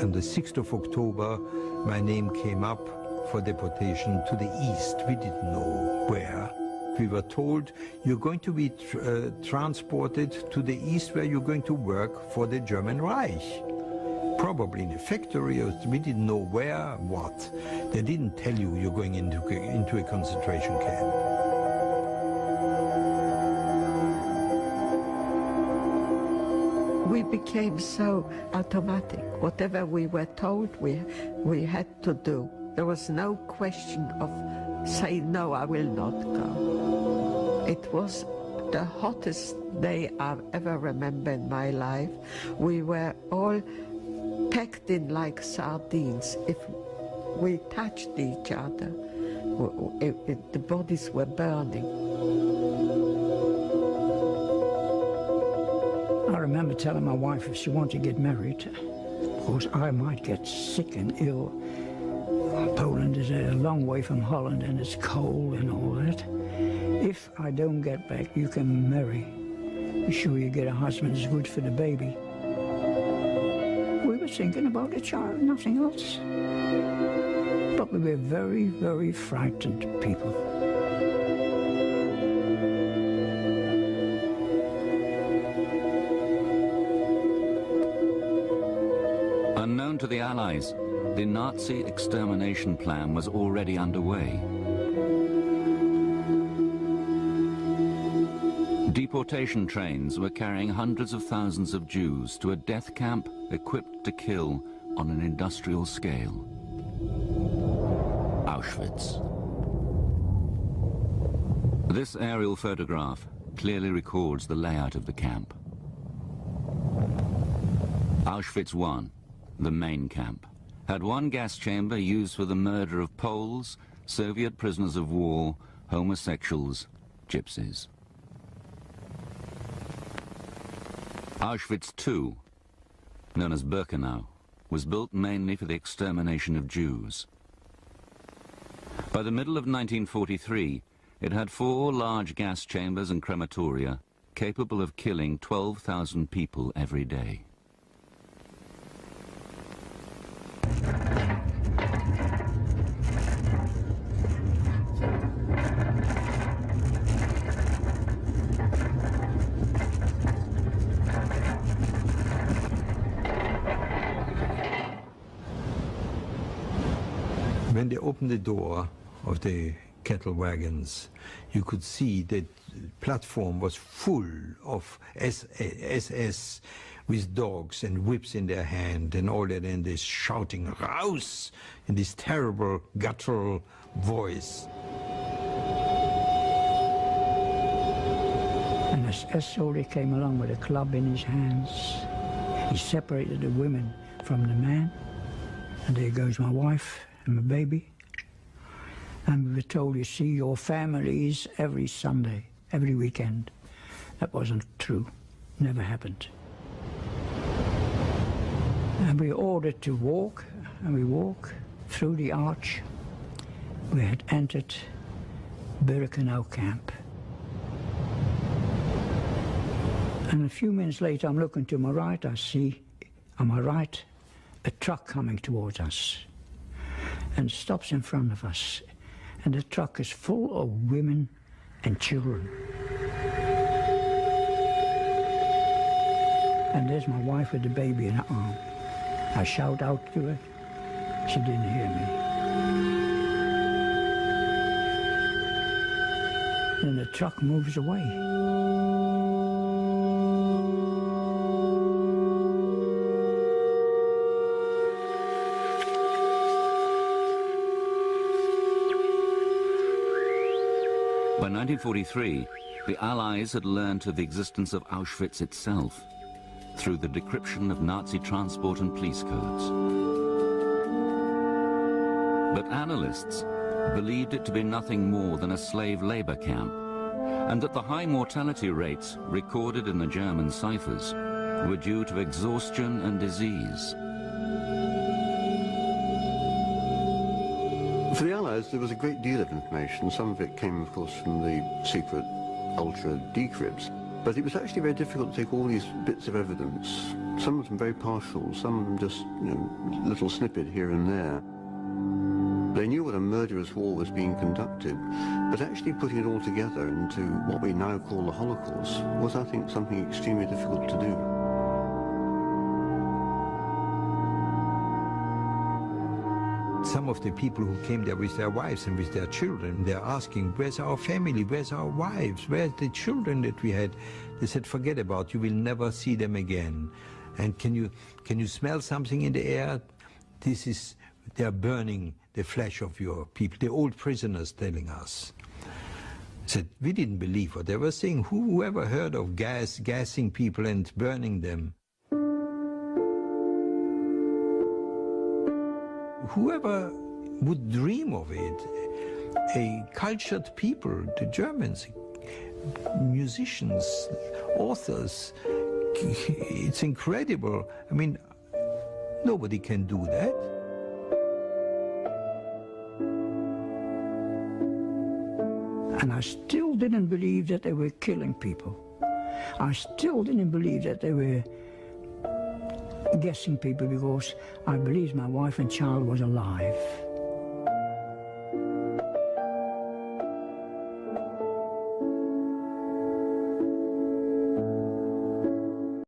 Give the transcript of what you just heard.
On the 6th of October, my name came up for deportation to the east. We didn't know where. We were told, you're going to be transported to the east where you're going to work for the German Reich. Probably in a factory, or we didn't know where, what. They didn't tell you you're going into a concentration camp. We became so automatic. Whatever we were told, we had to do. There was no question of saying, no, I will not go. It was the hottest day I've ever remembered in my life. We were all packed in like sardines. If we touched each other, the bodies were burning. I remember telling my wife if she wanted to get married, of course I might get sick and ill. Poland is a long way from Holland and it's cold and all that. If I don't get back, you can marry. Be sure you get a husband who's good for the baby. We were thinking about a child, nothing else. But we were very, very frightened people. Unknown to the Allies, the Nazi extermination plan was already underway. Deportation trains were carrying hundreds of thousands of Jews to a death camp equipped to kill on an industrial scale. Auschwitz. This aerial photograph clearly records the layout of the camp. Auschwitz I, the main camp, had one gas chamber used for the murder of Poles, Soviet prisoners of war, homosexuals, gypsies. Auschwitz II, known as Birkenau, was built mainly for the extermination of Jews. By the middle of 1943, it had 4 large gas chambers and crematoria capable of killing 12,000 people every day. When they opened the door of the cattle wagons, you could see that the platform was full of SS with dogs and whips in their hand and all that, and they're shouting "Raus!" in this terrible guttural voice. An SS soldier came along with a club in his hands. He separated the women from the man, and there goes my wife and my baby. And we were told, you see your families every Sunday, every weekend. That wasn't true, never happened. And we were ordered to walk, and we walk through the arch. We had entered Birkenau camp. And a few minutes later, I'm looking to my right, I see on my right a truck coming towards us and stops in front of us. And the truck is full of women and children. And there's my wife with the baby in her arm. I shout out to her. She didn't hear me. Then the truck moves away. By 1943, the Allies had learnt of the existence of Auschwitz itself through the decryption of Nazi transport and police codes. But analysts believed it to be nothing more than a slave labor camp, and that the high mortality rates recorded in the German ciphers were due to exhaustion and disease. For the Allies, there was a great deal of information. Some of it came, of course, from the secret ultra decrypts. But it was actually very difficult to take all these bits of evidence, some of them very partial, some of them just, you know, little snippet here and there. They knew what a murderous war was being conducted, but actually putting it all together into what we now call the Holocaust was, I think, something extremely difficult to do. Some of the people who came there with their wives and with their children, they're asking, where's our family, where's our wives, where's the children that we had? They said, forget about it, you will never see them again. And can you smell something in the air? They're burning the flesh of your people, the old prisoners telling us. Said, we didn't believe what they were saying. Whoever heard of gassing people and burning them? Whoever would dream of it? A cultured people, the Germans, musicians, authors, it's incredible. I mean, nobody can do that. And I still didn't believe that they were killing people. I still didn't believe that they were guessing people, because I believed my wife and child was alive.